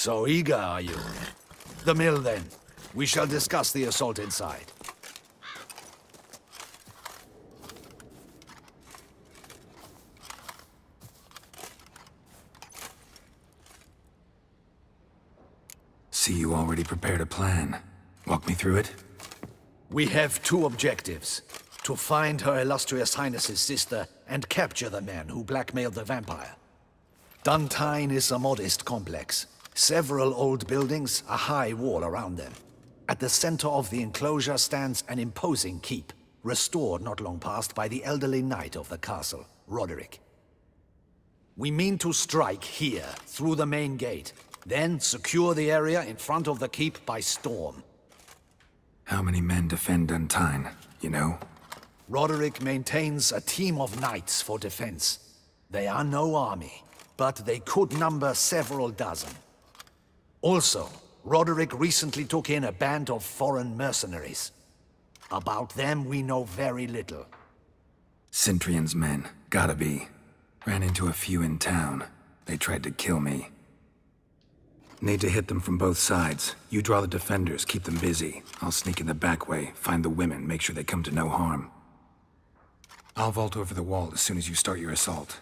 So eager, are you? The mill, then. We shall discuss the assault inside. See, you already prepared a plan. Walk me through it. We have two objectives. To find Her Illustrious Highness's sister and capture the man who blackmailed the vampire. Duntine is a modest complex. Several old buildings, a high wall around them. At the center of the enclosure stands an imposing keep, restored not long past by the elderly knight of the castle, Roderick. We mean to strike here, through the main gate, then secure the area in front of the keep by storm. How many men defend Duntine, you know? Roderick maintains a team of knights for defense. They are no army, but they could number several dozen. Also, Roderick recently took in a band of foreign mercenaries. About them we know very little. Cintrian's men, gotta be. Ran into a few in town. They tried to kill me. Need to hit them from both sides. You draw the defenders, keep them busy. I'll sneak in the back way, find the women, make sure they come to no harm. I'll vault over the wall as soon as you start your assault.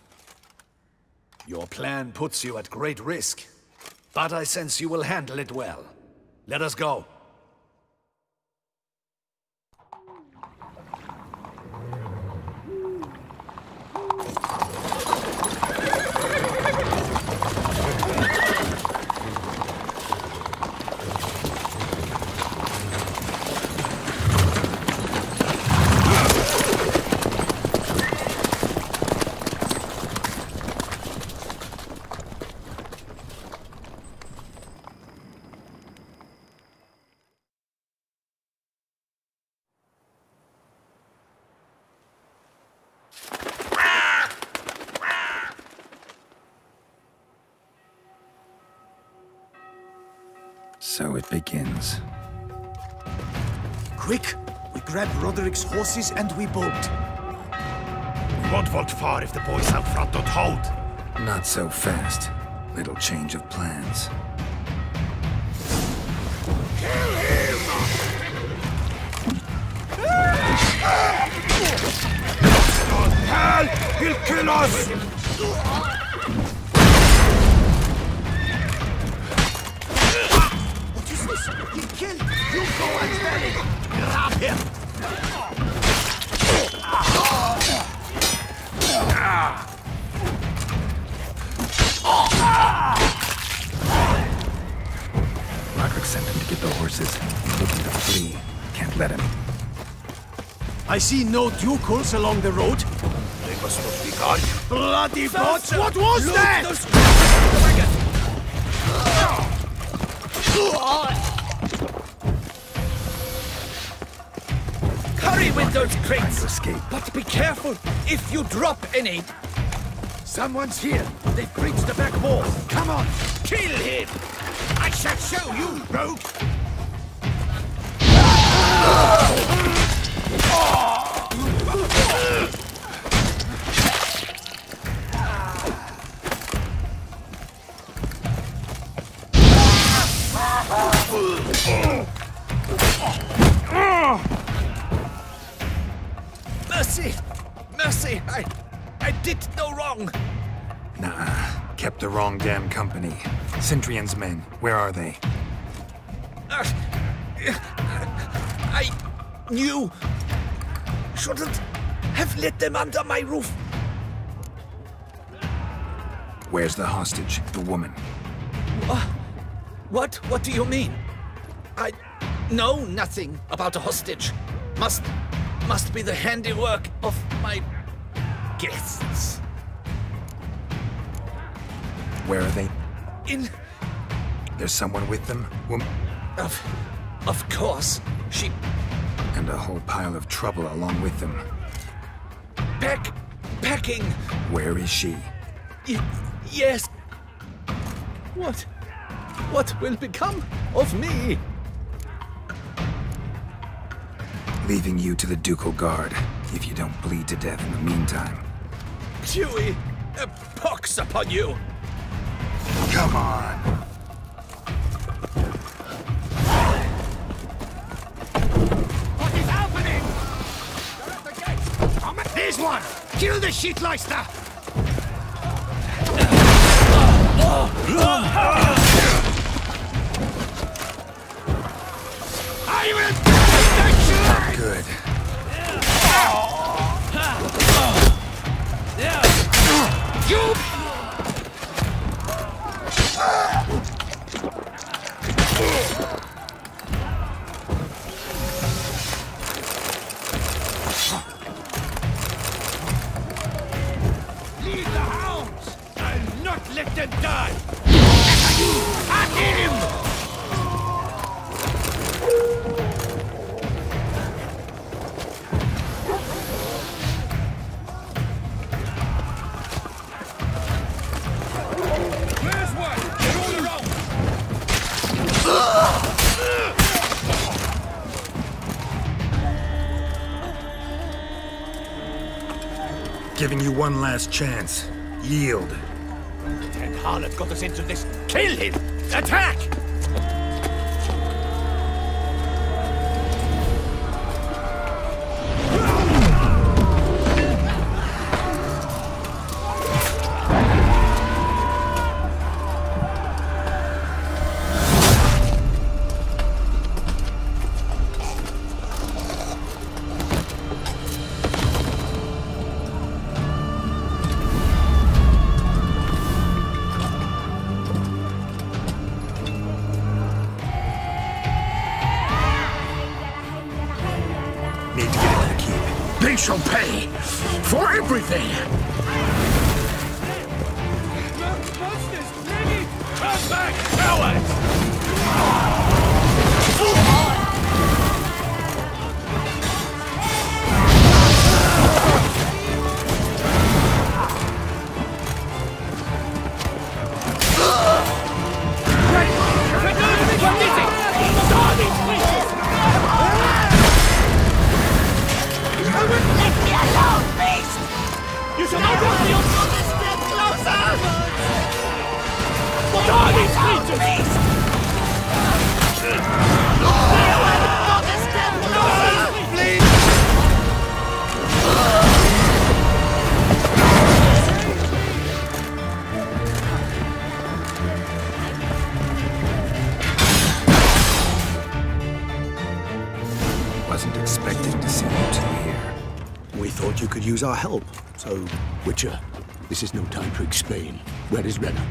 Your plan puts you at great risk, but I sense you will handle it well. Let us go. So it begins. Quick! We grab Roderick's horses and we bolt. We won't vault far if the boys out front don't hold. Not so fast. Little change of plans. Kill him! Oh, hell! He'll kill us! He killed! You go and tell him! Grab him! Roderick sent him to get the horses. He's looking to flee. Can't let him. I see no ducals along the road. They must not be gone. Bloody bots! What was that? Hurry with those crates! To escape. But be careful if you drop any! Someone's here. They've breached the back wall. Come on! Kill him! I shall show you, rogue! Mercy! Mercy! I did no wrong! Nah, kept the wrong damn company. Cintrian's men, where are they? I knew... shouldn't have let them under my roof. Where's the hostage, the woman? What do you mean? I know nothing about a hostage. Must be the handiwork of my guests. Where are they? There's someone with them? Woman? Of course. She... And a whole pile of trouble along with them. Packing. Where is she? Yes. What will become of me? Leaving you to the Ducal Guard, if you don't bleed to death in the meantime. Huey, a pox upon you! Come on! Here's one! Kill the shitleister! I will take the Good. You! Lead the hounds! I'll not let them die! I hit him! Where's one? They're all around! Giving you one last chance. Yield. And Harlot got us into this. Kill him! Attack! Need to get into the keep. They shall pay for everything! Come back, cowards! You shall not run your step closer! What are these creatures? Step closer! Please! Wasn't expecting to see you two here. We thought you could use our help, so... Witcher, this is no time to explain. Where is Renna?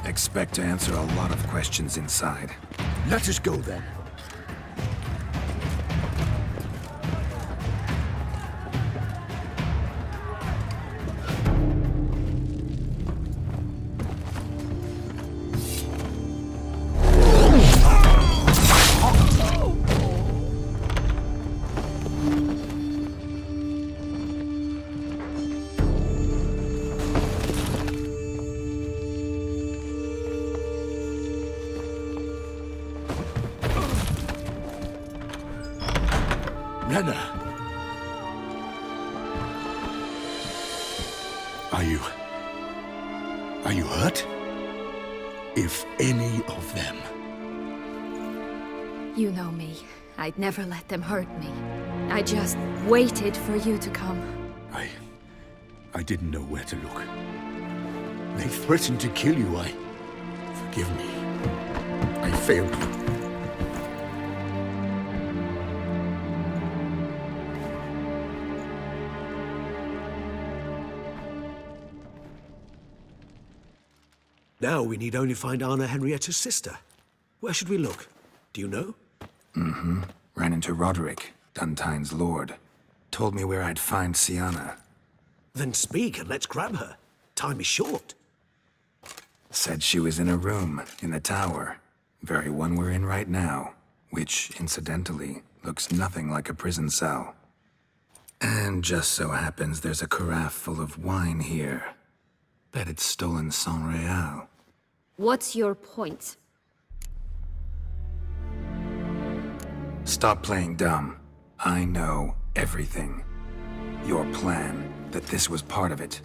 Expect to answer a lot of questions inside. Let us go then. Renna! Are you hurt? If any of them. You know me. I'd never let them hurt me. I just waited for you to come. I didn't know where to look. They threatened to kill you. Forgive me. I failed you. Now we need only find Anna Henrietta's sister. Where should we look? Do you know? Mm-hmm. Ran into Roderick, Duntine's lord. Told me where I'd find Sienna. Then speak and let's grab her. Time is short. Said she was in a room in the tower. Very one we're in right now. Which, incidentally, looks nothing like a prison cell. And just so happens there's a carafe full of wine here. Bet it's stolen San Real. What's your point? Stop playing dumb. I know everything. Your plan, that this was part of it.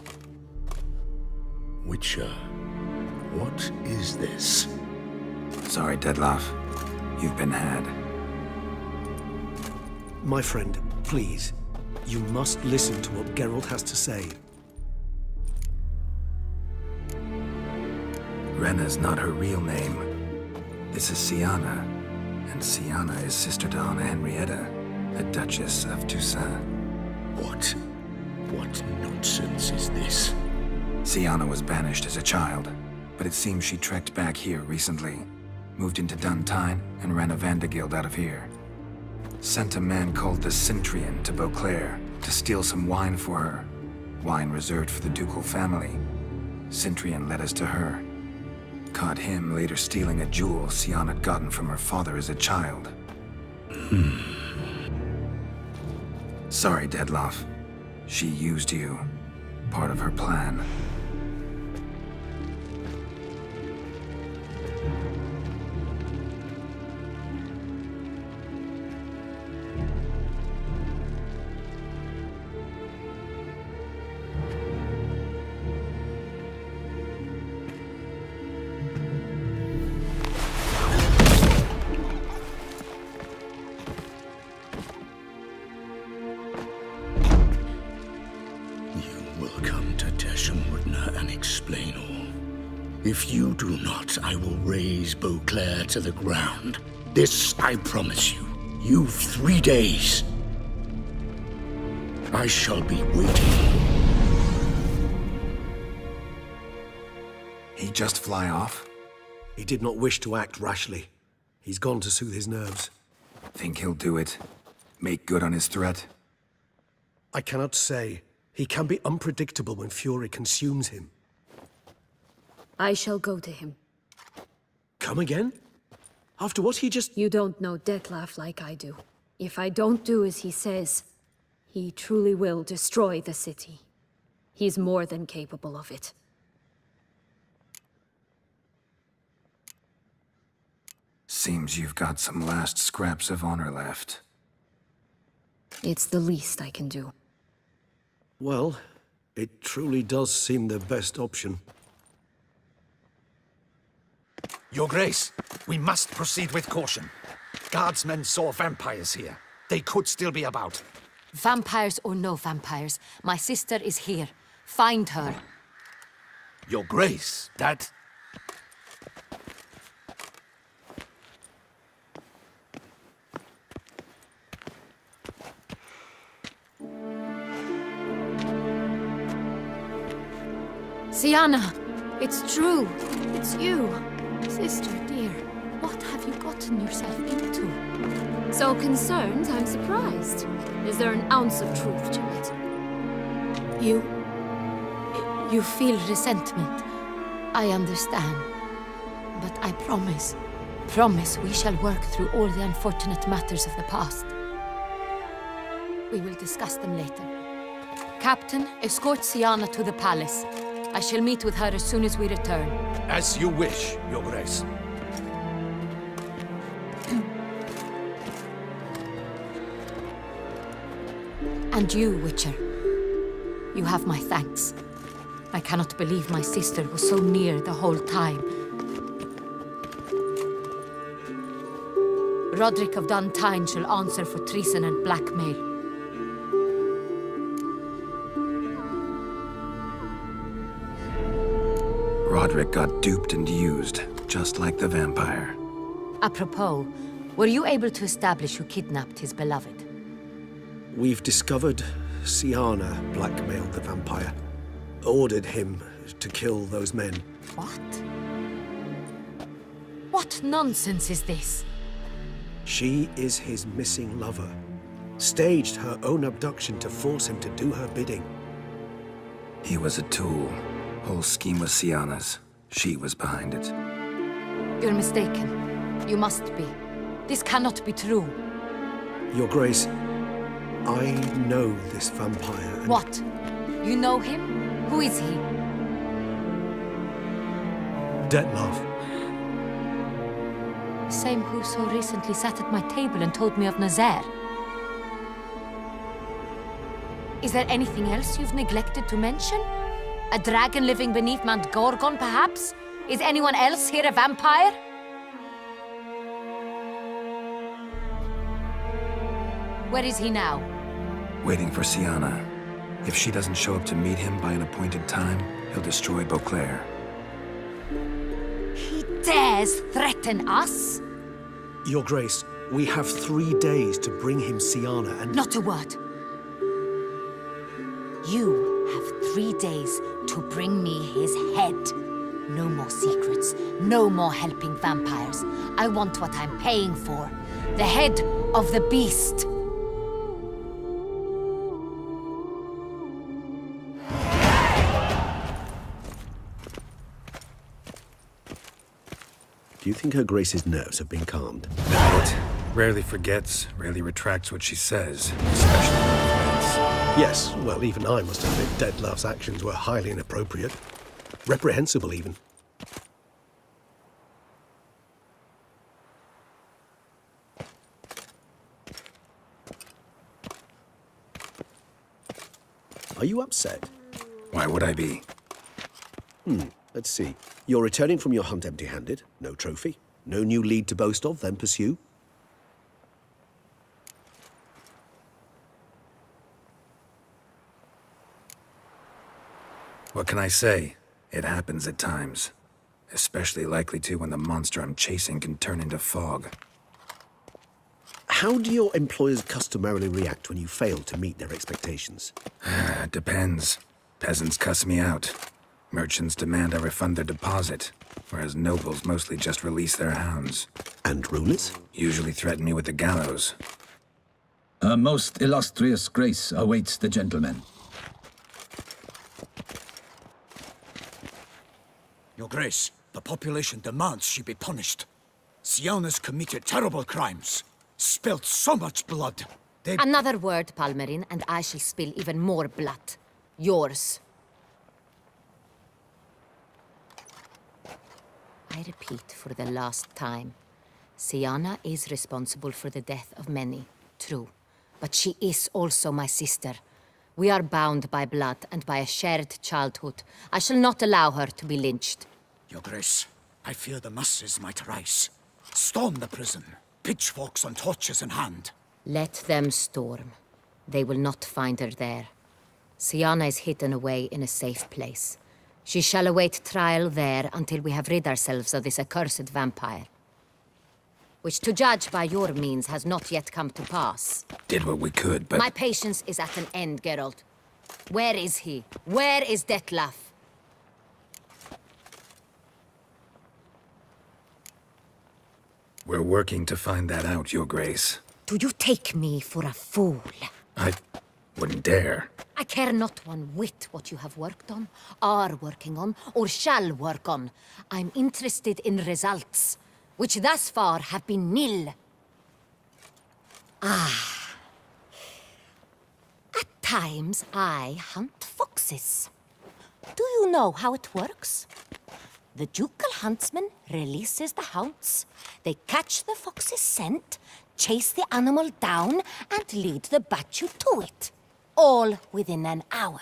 Witcher, what is this? Sorry, Dettlaff. You've been had. My friend, please. You must listen to what Geralt has to say. Renna's not her real name. This is Syanna, and Syanna is sister to Anna Henrietta, the Duchess of Toussaint. What nonsense is this? Syanna was banished as a child, but it seems she trekked back here recently. Moved into Dun Tine and ran a Vandergild out of here. Sent a man called the Centrian to Beauclair to steal some wine for her. Wine reserved for the ducal family. Centrian led us to her. Caught him later stealing a jewel Syanna had gotten from her father as a child. Sorry, Dettlaff. She used you. Part of her plan. If you do not, I will raze Beauclair to the ground. This I promise you. You've 3 days. I shall be waiting. He just fly off? He did not wish to act rashly. He's gone to soothe his nerves. Think he'll do it? Make good on his threat? I cannot say. He can be unpredictable when fury consumes him. I shall go to him. Come again? After what he just... You don't know Dettlaff like I do. If I don't do as he says, he truly will destroy the city. He's more than capable of it. Seems you've got some last scraps of honor left. It's the least I can do. Well, it truly does seem the best option. Your Grace, we must proceed with caution. Guardsmen saw vampires here. They could still be about. Vampires or no vampires, my sister is here. Find her. Your Grace, that... Syanna! It's true! It's you! Sister dear, what have you gotten yourself into? So concerned, I'm surprised. Is there an ounce of truth to it? You feel resentment. I understand. But I promise we shall work through all the unfortunate matters of the past. We will discuss them later. Captain, escort Syanna to the palace. I shall meet with her as soon as we return. As you wish, Your Grace. And you, Witcher. You have my thanks. I cannot believe my sister was so near the whole time. Roderick of Dun Tine shall answer for treason and blackmail. Roderick got duped and used, just like the vampire. Apropos, were you able to establish who kidnapped his beloved? We've discovered Syanna blackmailed the vampire. Ordered him to kill those men. What? What nonsense is this? She is his missing lover. Staged her own abduction to force him to do her bidding. He was a tool. Whole scheme was Syanna's. She was behind it. You're mistaken. You must be. This cannot be true. Your Grace, I know this vampire and... What? You know him? Who is he? Dettlaff. Same who so recently sat at my table and told me of Nazaire. Is there anything else you've neglected to mention? A dragon living beneath Mount Gorgon, perhaps? Is anyone else here a vampire? Where is he now? waiting for Syanna. If she doesn't show up to meet him by an appointed time, he'll destroy Beauclair. He dares threaten us? Your Grace, we have 3 days to bring him Syanna and... Not a word. You have 3 days to bring me his head. No more secrets, no more helping vampires. I want what I'm paying for. The head of the beast. Do you think Her Grace's nerves have been calmed? It rarely forgets, rarely retracts what she says, especially when it's... Yes, well, even I must admit Detlav's actions were highly inappropriate. Reprehensible, even. Are you upset? Why would I be? Let's see. You're returning from your hunt empty-handed. No trophy. No new lead to boast of, then pursue. What can I say? It happens at times. Especially likely to when the monster I'm chasing can turn into fog. How do your employers customarily react when you fail to meet their expectations? Depends. Peasants cuss me out. Merchants demand I refund their deposit, whereas nobles mostly just release their hounds. And rulers? Usually threaten me with the gallows. Her most illustrious grace awaits the gentleman. Your Grace, the population demands she be punished. Syanna's committed terrible crimes. Spilt so much blood. Another word, Palmerin, and I shall spill even more blood. Yours. I repeat for the last time. Syanna is responsible for the death of many, true. But she is also my sister. We are bound by blood and by a shared childhood. I shall not allow her to be lynched. Your Grace, I fear the masses might rise. Storm the prison, pitchforks and torches in hand. Let them storm. They will not find her there. Syanna is hidden away in a safe place. She shall await trial there until we have rid ourselves of this accursed vampire. Which, to judge by your means, has not yet come to pass. Did what we could, but... My patience is at an end, Geralt. Where is he? Where is Detlav? We're working to find that out, Your Grace. Do you take me for a fool? I wouldn't dare. I care not one whit what you have worked on, are working on, or shall work on. I'm interested in results, which thus far have been nil. At times I hunt foxes. Do you know how it works? The ducal huntsman releases the hounds. They catch the fox's scent, chase the animal down, and lead the Bachu to it. All within an hour.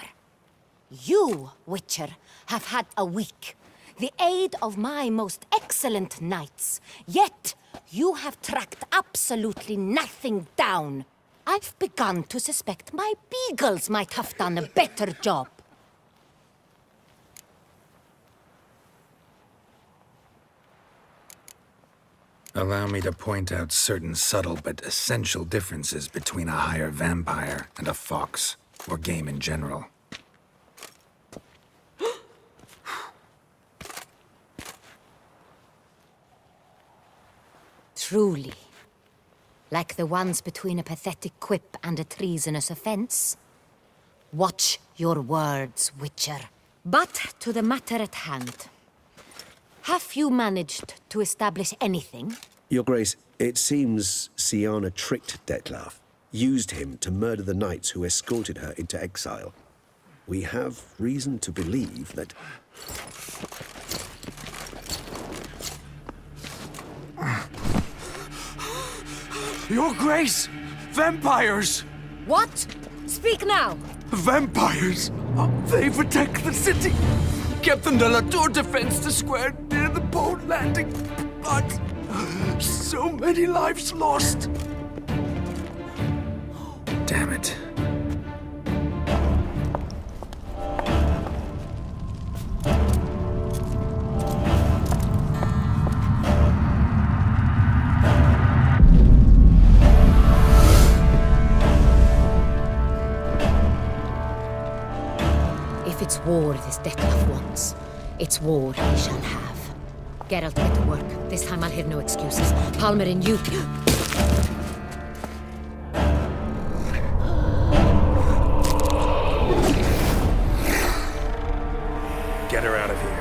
You, Witcher, have had a week. The aid of my most excellent knights. Yet, you have tracked absolutely nothing down. I've begun to suspect my beagles might have done a better job. Allow me to point out certain subtle but essential differences between a higher vampire and a fox, or game in general. Truly. Like the ones between a pathetic quip and a treasonous offense. Watch your words, Witcher. But to the matter at hand. Have you managed to establish anything? Your Grace, it seems Syanna tricked Detlav, used him to murder the knights who escorted her into exile. We have reason to believe that... Your Grace! Vampires! What? Speak now! Vampires! They protect the city! Captain de la Tour defends the square near the boat landing, but so many lives lost. Damn it. If it's war this Dettlaff wants, it's war he shall have. Geralt, get to work. This time I'll hear no excuses. Palmer and you... Get her out of here.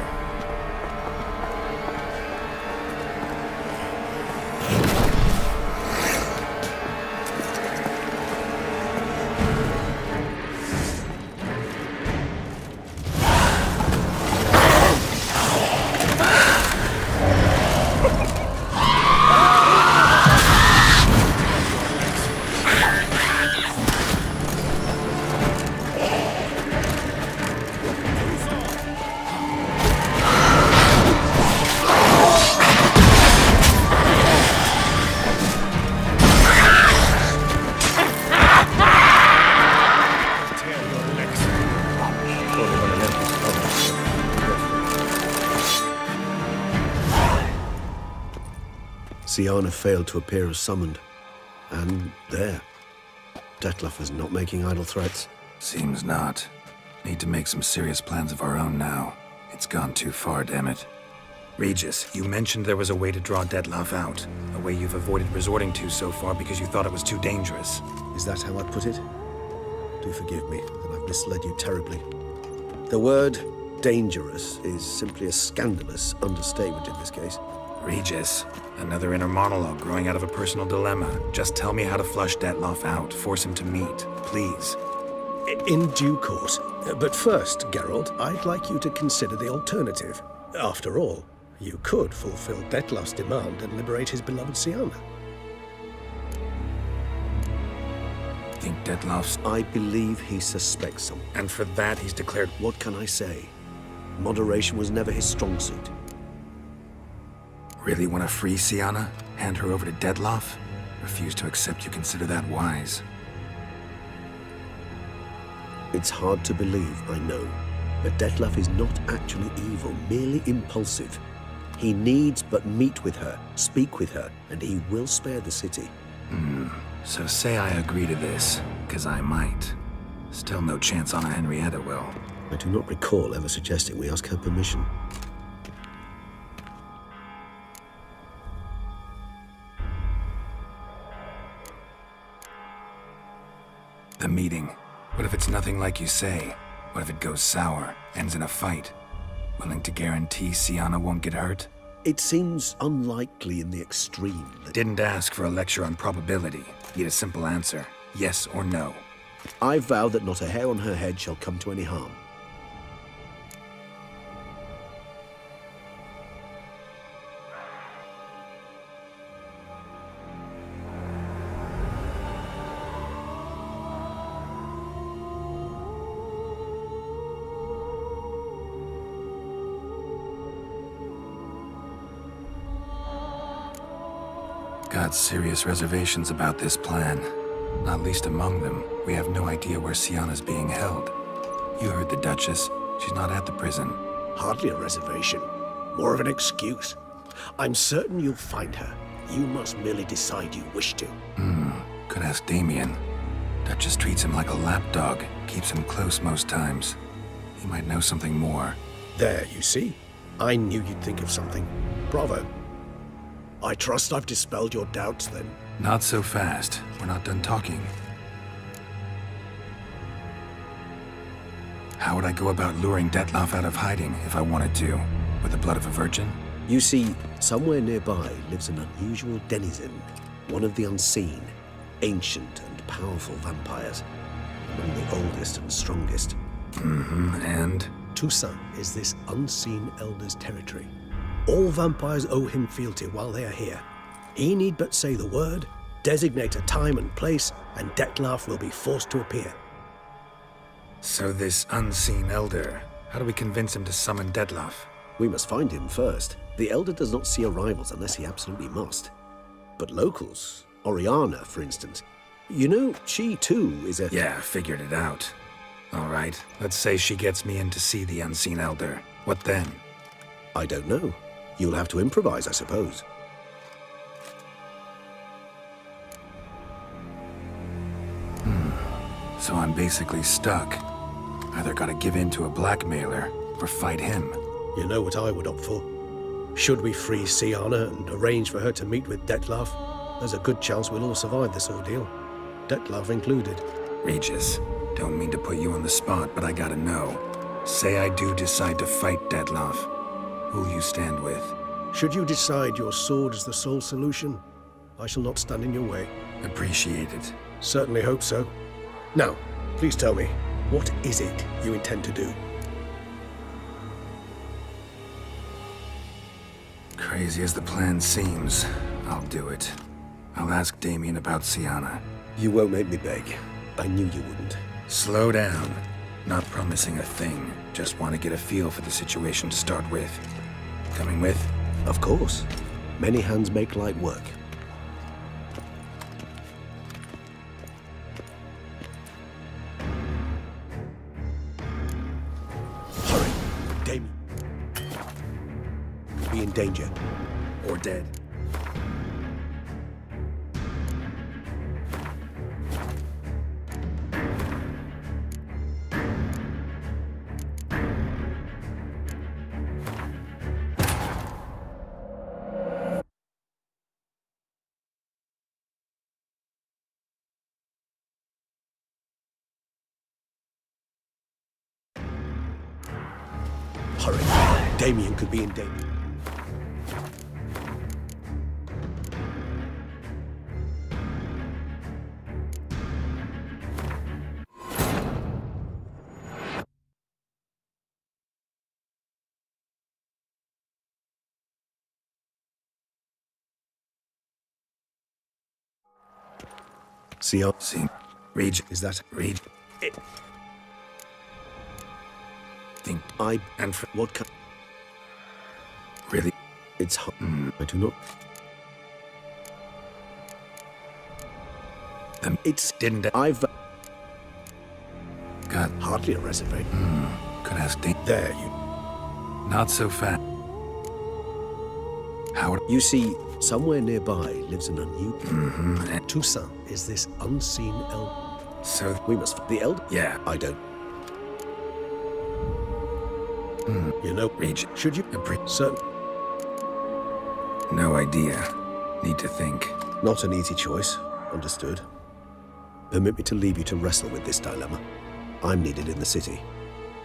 Syanna failed to appear as summoned. And there. Dettlaff is not making idle threats. Seems not. Need to make some serious plans of our own now. It's gone too far, damn it. Regis, you mentioned there was a way to draw Dettlaff out. A way you've avoided resorting to so far because you thought it was too dangerous. Is that how I put it? Do forgive me that I've misled you terribly. The word dangerous is simply a scandalous understatement in this case. Regis, another inner monologue growing out of a personal dilemma. Just tell me how to flush Dettlaff out. Force him to meet, please. In due course. But first, Geralt, I'd like you to consider the alternative. After all, you could fulfill Dettlaff's demand and liberate his beloved Syanna. Think Dettlaff's... I believe he suspects something. And for that, he's declared... What can I say? Moderation was never his strong suit. Really want to free Syanna? Hand her over to Dettlaff? Refuse to accept you consider that wise. It's hard to believe, I know. But Dettlaff is not actually evil, merely impulsive. He needs but meet with her, speak with her, and he will spare the city. So say I agree to this, because I might. Still no chance Anna Henrietta will. I do not recall ever suggesting we ask her permission. The meeting. What if it's nothing like you say? What if it goes sour, ends in a fight? Willing to guarantee Syanna won't get hurt? It seems unlikely in the extreme that... Didn't ask for a lecture on probability. Need a simple answer. Yes or no. I vow that not a hair on her head shall come to any harm. Got serious reservations about this plan. Not least among them, we have no idea where Syanna's being held. You heard the Duchess. She's not at the prison. Hardly a reservation. More of an excuse. I'm certain you'll find her. You must merely decide you wish to. Could ask Damien. Duchess treats him like a lapdog. Keeps him close most times. He might know something more. There, you see? I knew you'd think of something. Bravo. I trust I've dispelled your doubts, then. Not so fast. We're not done talking. How would I go about luring Dettlaff out of hiding if I wanted to? With the blood of a virgin? You see, somewhere nearby lives an unusual denizen. One of the unseen, ancient and powerful vampires. Among the oldest and strongest. And? Toussaint is this unseen elder's territory. All vampires owe him fealty while they are here. He need but say the word, designate a time and place, and Dettlaff will be forced to appear. So this unseen elder, how do we convince him to summon Dettlaff? We must find him first. The elder does not see arrivals unless he absolutely must. But locals, Oriana, for instance, you know, she too is a... Yeah, figured it out. All right, let's say she gets me in to see the unseen elder. What then? I don't know. You'll have to improvise, I suppose. So I'm basically stuck. Either gotta give in to a blackmailer, or fight him. You know what I would opt for. Should we free Syanna and arrange for her to meet with Dettlaff, there's a good chance we'll all survive this ordeal. Dettlaff included. Regis, don't mean to put you on the spot, but I gotta know. Say I do decide to fight Dettlaff. Who'll you stand with? Should you decide your sword is the sole solution, I shall not stand in your way. Appreciate it. Certainly hope so. Now, please tell me, what is it you intend to do? Crazy as the plan seems, I'll do it. I'll ask Damien about Syanna. You won't make me beg. I knew you wouldn't. Slow down. Not promising a thing. Just want to get a feel for the situation to start with. Coming with? Of course. Many hands make light work. Hurry, Damien. Could be in danger. Or dead. Hurry. Damien could be in danger. See, Reed. Is that Reed? Think and for what kind? Really? It's hot. I do not. It's didn't I've got hardly a reservation. Could ask Dane. There you. Not so fast. Howard. You see, somewhere nearby lives an unusual. And Toussaint is this unseen elder. so We must the elder. yeah. I don't. You know, Reed. should you? Certain. No idea. Need to think. Not an easy choice. Understood. Permit me to leave you to wrestle with this dilemma. I'm needed in the city.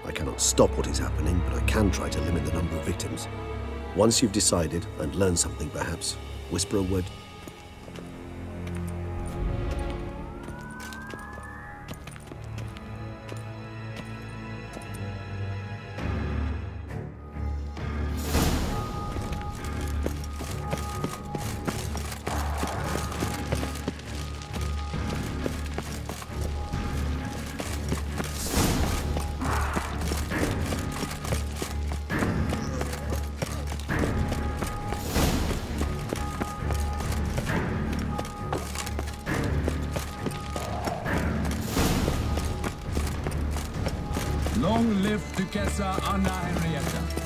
I cannot stop what is happening, but I can try to limit the number of victims. Once you've decided and learned something, perhaps, whisper a word. Long live Duquesa Anna Henrietta.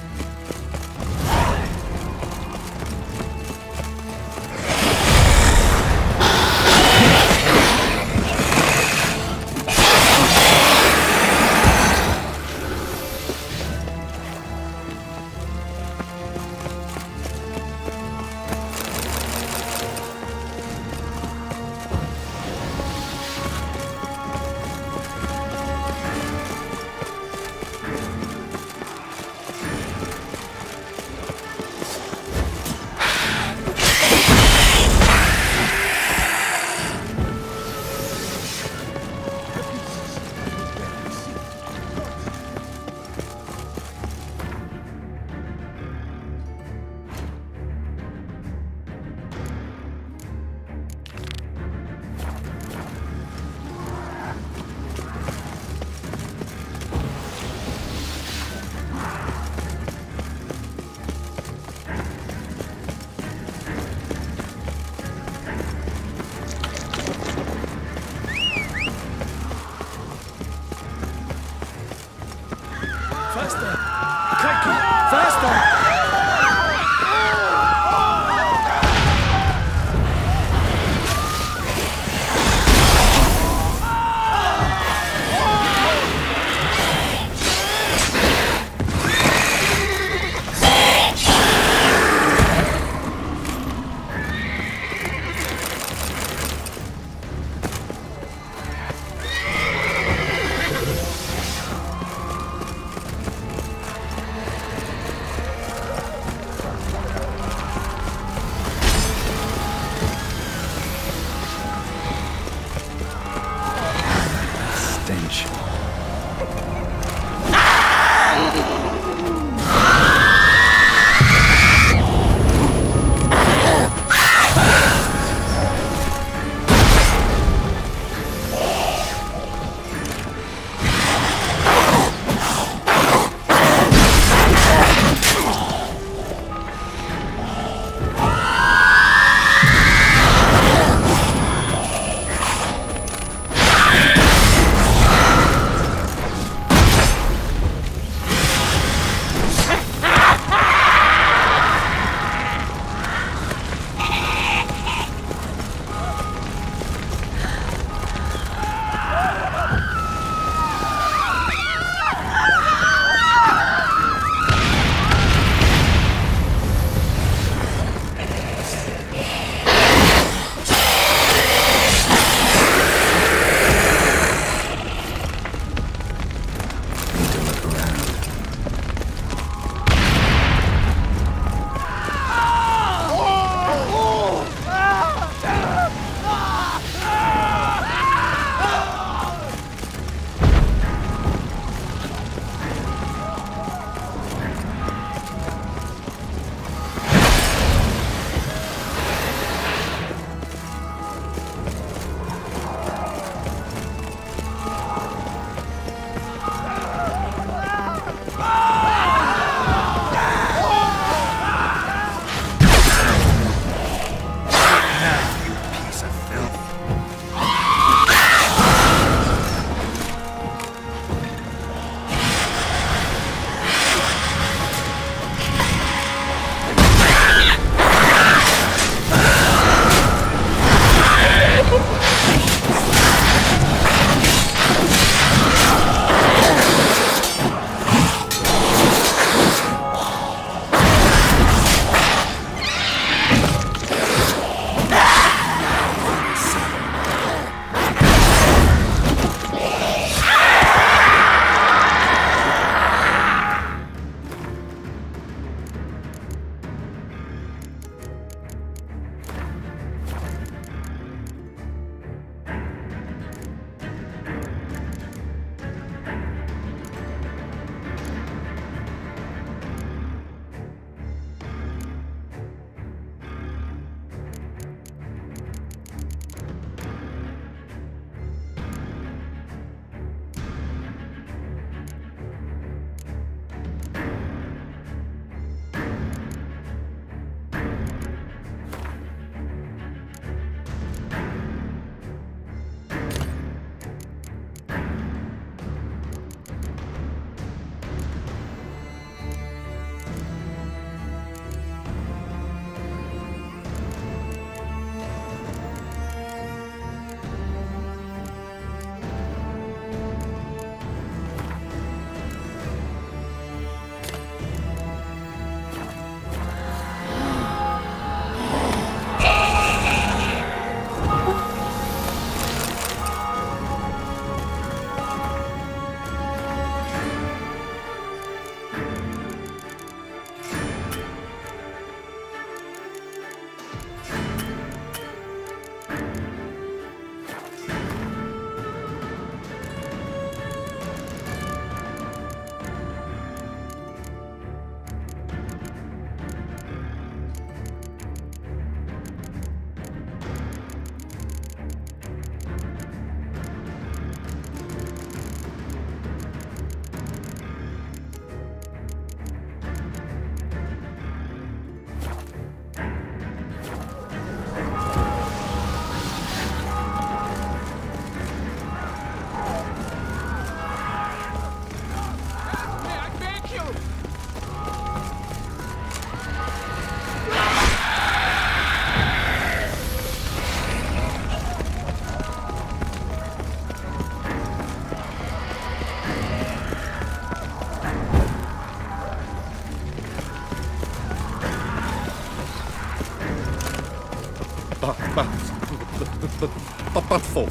Buttful.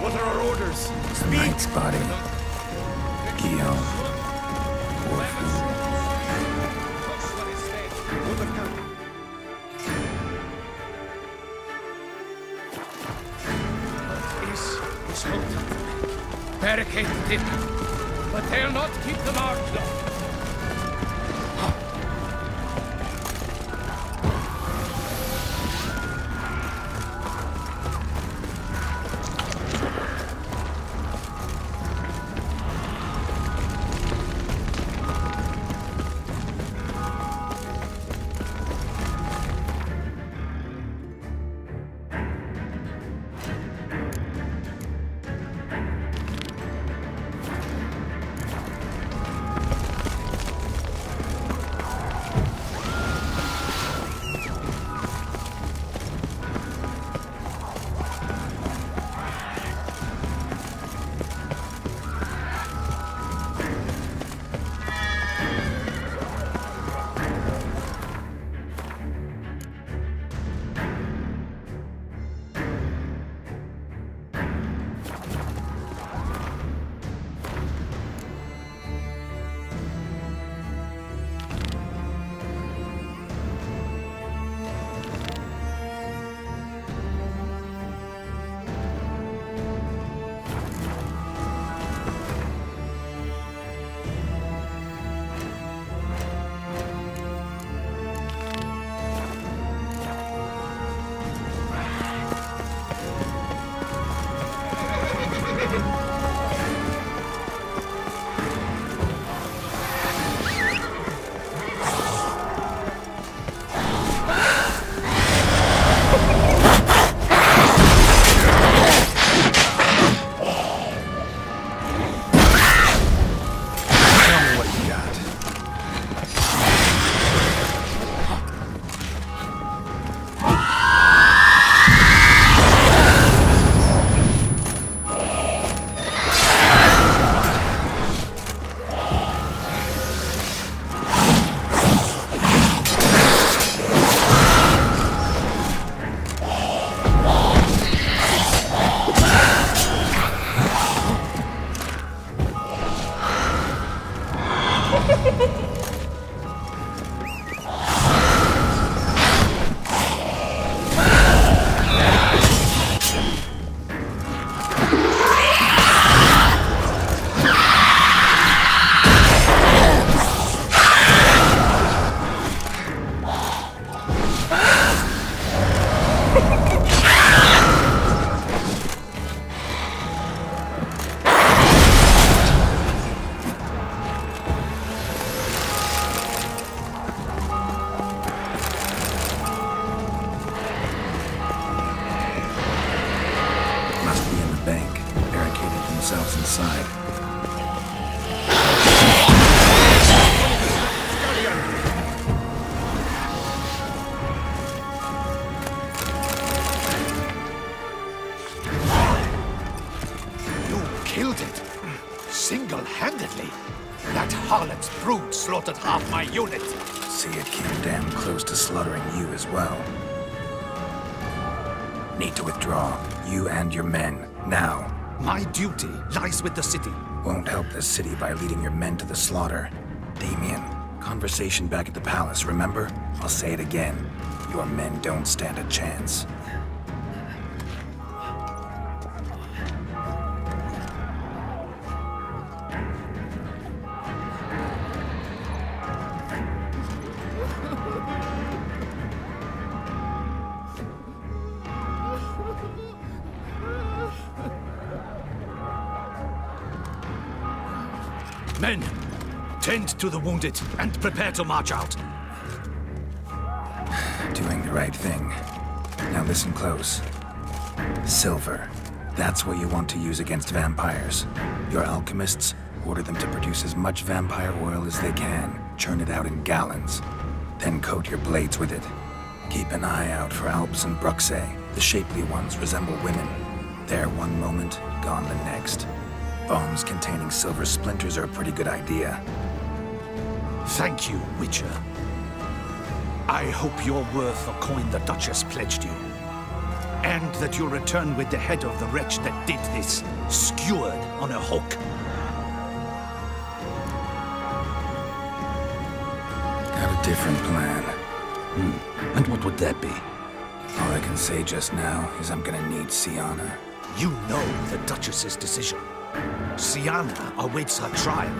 What are our orders? The Knight's body. Guillaume. Orphan. This hold. Barricaded in. But they'll not keep the march long. themselves inside. You killed it. Single-handedly. That harlot's brood slaughtered half my unit. See, it came damn close to slaughtering you as well. Need to withdraw. You and your men. Now. My duty lies with the city. Won't help the city by leading your men to the slaughter. Damien, conversation back at the palace, remember? I'll say it again. Your men don't stand a chance. Men, tend to the wounded and prepare to march out. Doing the right thing. Now listen close. Silver. That's what you want to use against vampires. Your alchemists, order them to produce as much vampire oil as they can. churn it out in gallons. Then coat your blades with it. Keep an eye out for Alps and Bruxae. The shapely ones resemble women. There one moment, gone the next. Bombs containing silver splinters are a pretty good idea. Thank you, Witcher. I hope you're worth the coin the Duchess pledged you. And that you'll return with the head of the wretch that did this, skewered on a hook. Got a different plan. And what would that be? All I can say just now is I'm gonna need Syanna. You know the Duchess's decision. Syanna awaits her trial,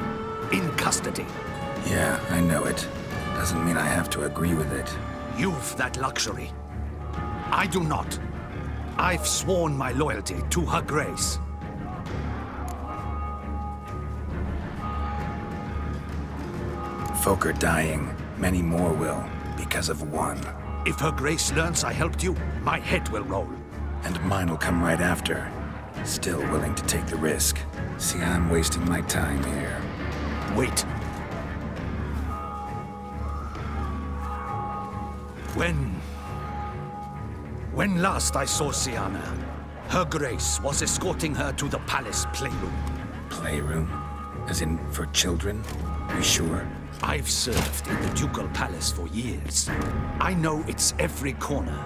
in custody. Yeah, I know it. Doesn't mean I have to agree with it. You've that luxury. I do not. I've sworn my loyalty to Her Grace. Folk are dying. Many more will, because of one. If Her Grace learns I helped you, my head will roll. And mine will come right after. Still willing to take the risk. See, I'm wasting my time here. Wait. When last I saw Syanna, Her Grace was escorting her to the palace playroom. Playroom? As in, for children? You sure? I've served in the Ducal Palace for years. I know its every corner.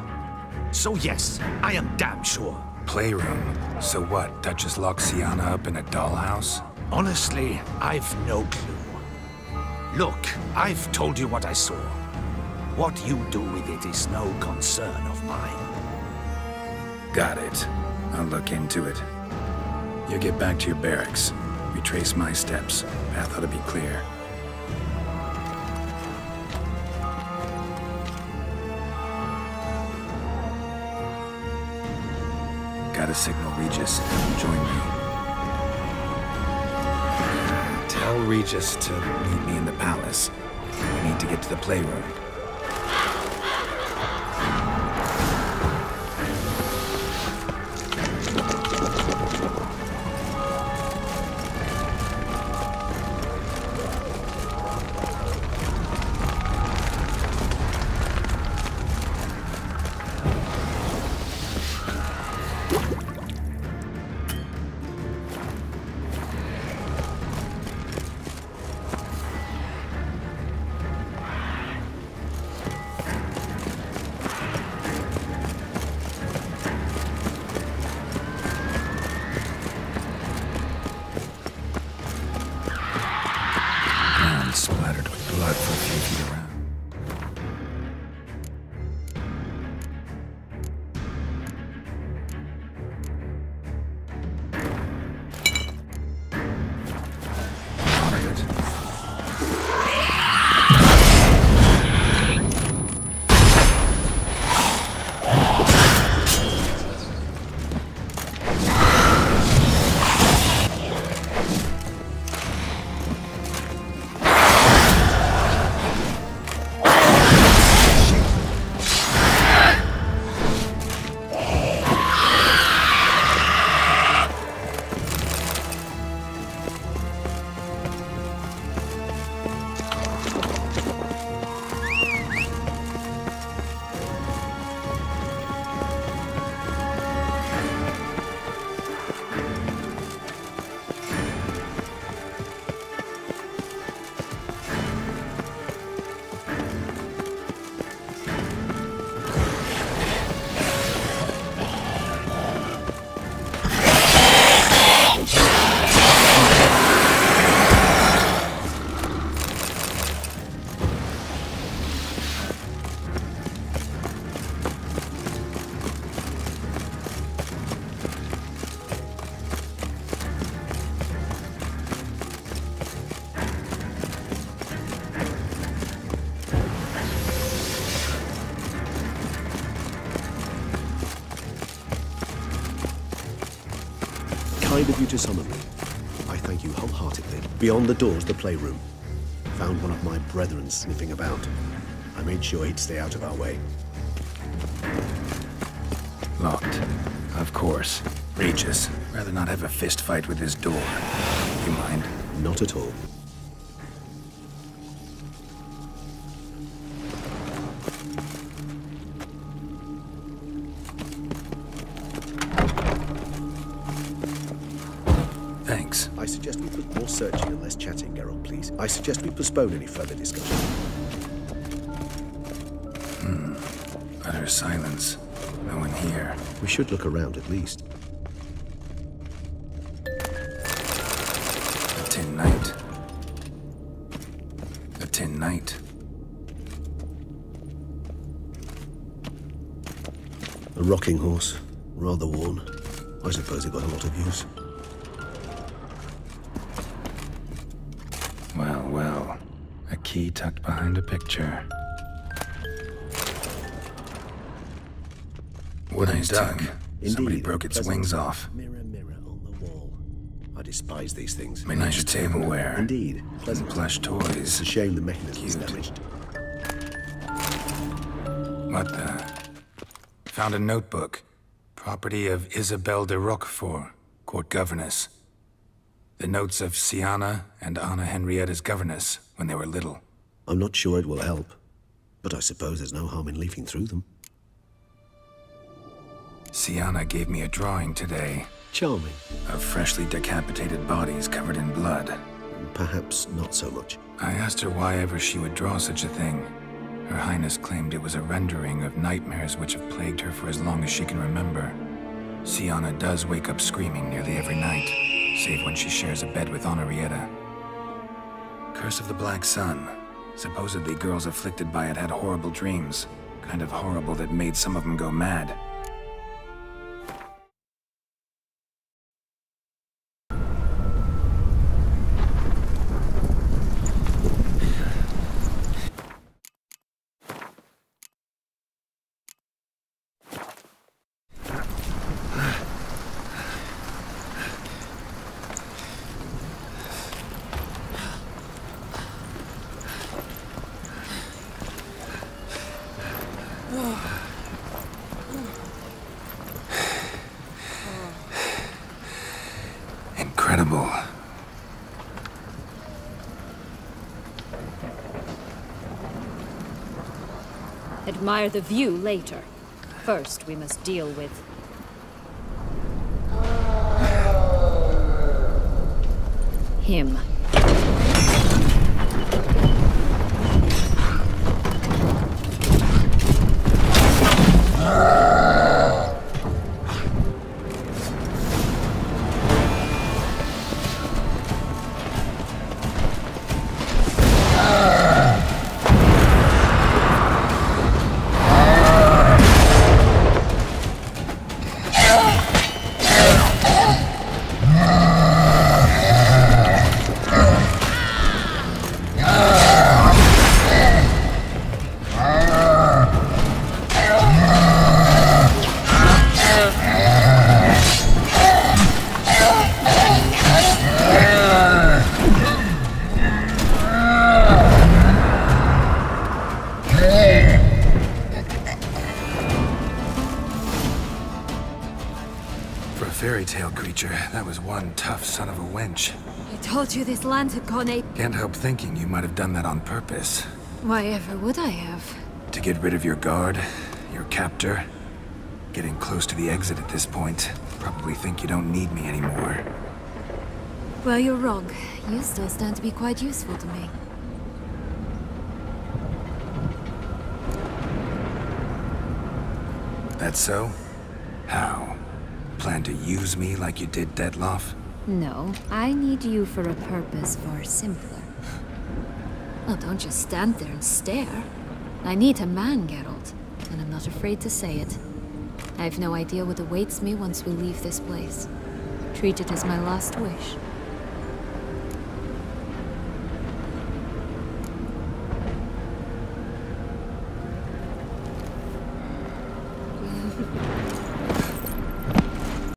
So yes, I am damn sure. Playroom? So what, Duchess locked Syanna up in a dollhouse? Honestly, I've no clue. Look, I've told you what I saw. What you do with it is no concern of mine. Got it. I'll look into it. You get back to your barracks. Retrace my steps. Path ought to be clear. Gotta signal Regis. Join me. Tell Regis to meet me in the palace. We need to get to the playroom. Splattered with blood for a few feet around. Kind of you to summon me. I thank you wholeheartedly. Beyond the door's the playroom. Found one of my brethren sniffing about. I made sure he'd stay out of our way. Locked. Of course. Regis. Rather not have a fist fight with his door. You mind? Not at all. Thanks. I suggest we put more searching and less chatting, Geralt, please. I suggest we postpone any further discussion. Utter silence. No one here. We should look around at least. A tin knight. A tin knight. A rocking horse. Rather worn. I suppose it got a lot of use. Well, well. A key tucked behind a picture. Wooden duck. Somebody broke its wings off. Mirror, mirror on the wall. I despise these things. Nice tableware. Indeed. Pleasant plush It's toys. a shame the mechanism's Cute. damaged. What the? Found a notebook. Property of Isabelle de Roquefort, court governess. The notes of Siana and Anna Henrietta's governess when they were little. I'm not sure it will help, but I suppose there's no harm in leafing through them. Siana gave me a drawing today Charming. of freshly decapitated bodies covered in blood. Perhaps not so much. I asked her why ever she would draw such a thing. Her Highness claimed it was a rendering of nightmares which have plagued her for as long as she can remember. Siana does wake up screaming nearly every night, save when she shares a bed with Henrietta. Curse of the Black Sun. Supposedly girls afflicted by it had horrible dreams. Kind of horrible that made some of them go mad. Incredible. Admire the view later. First, we must deal with... him. Fairy tale creature, that was one tough son of a wench. I told you this land had gone ape. Can't help thinking you might have done that on purpose. Why ever would I have? To get rid of your guard, your captor. Getting close to the exit at this point. Probably think you don't need me anymore. Well, you're wrong. You still stand to be quite useful to me. That so? How? Plan to use me like you did Detloff? No, I need you for a purpose far simpler. Well, don't just stand there and stare. I need a man, Geralt, and I'm not afraid to say it. I have no idea what awaits me once we leave this place. Treat it as my last wish.